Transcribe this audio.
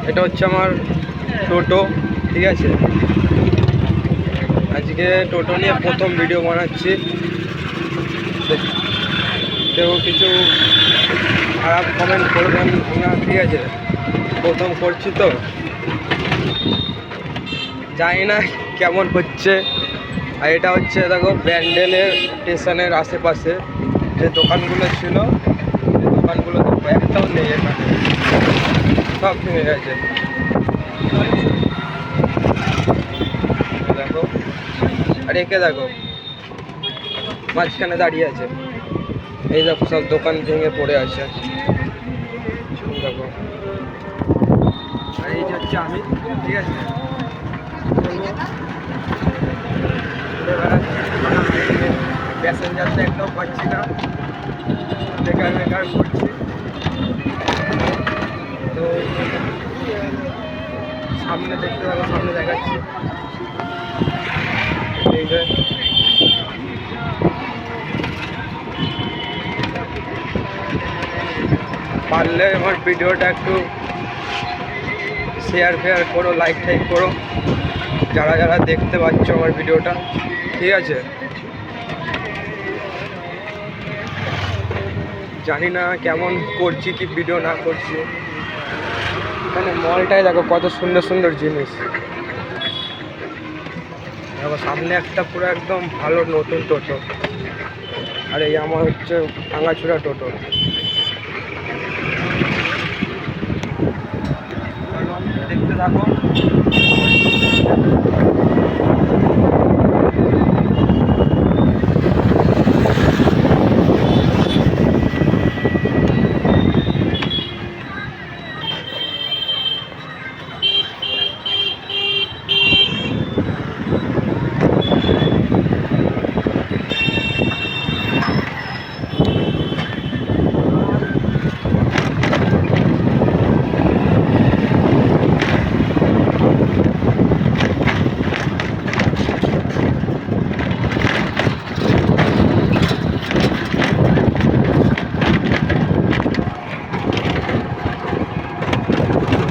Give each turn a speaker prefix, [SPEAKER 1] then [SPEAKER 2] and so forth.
[SPEAKER 1] এটা হচ্ছে আমার টোটো, ঠিক আছে। আজকে টোটো নিয়ে প্রথম ভিডিও বানাচ্ছি। কেউ কিছু খারাপ কমেন্ট করবেন না, ঠিক আছে। প্রথম করছি তো, জানি না কেমন হচ্ছে। আর এটা হচ্ছে দেখো ব্যান্ডেলের স্টেশনের আশেপাশে যে দোকানগুলো ছিল, সেই দোকানগুলো দেখো একটাও নেই এখানে, সব ভেঙে গেছে। দেখো, আর একে দেখো মাঝখানে দাঁড়িয়ে আছে। এই দেখো সব দোকান ভেঙে পড়ে আছে, দেখো। আর এই যে হচ্ছে আমি, ঠিক আছে। প্যাসেঞ্জার তো একটাও পাচ্ছি না, বেকার বেকার করছি। তো সামনে দেখতে পাবো, সামনে দেখাচ্ছি। এই যে পারলে আমার ভিডিওটা একটু শেয়ার করো, লাইক করো, যারা যারা দেখতে পাচ্ছ আমার ভিডিওটা, ঠিক আছে। জানি না কেমন করছি কি ভিডিও না করছি। এখানে মলটায় দেখো কত সুন্দর সুন্দর জিনিস। দেখো সামনে একটা পুরো একদম ভালো নতুন টোটো, আর এই আমার হচ্ছে ভাঙাচুরা টোটো। দেখতে থাকো।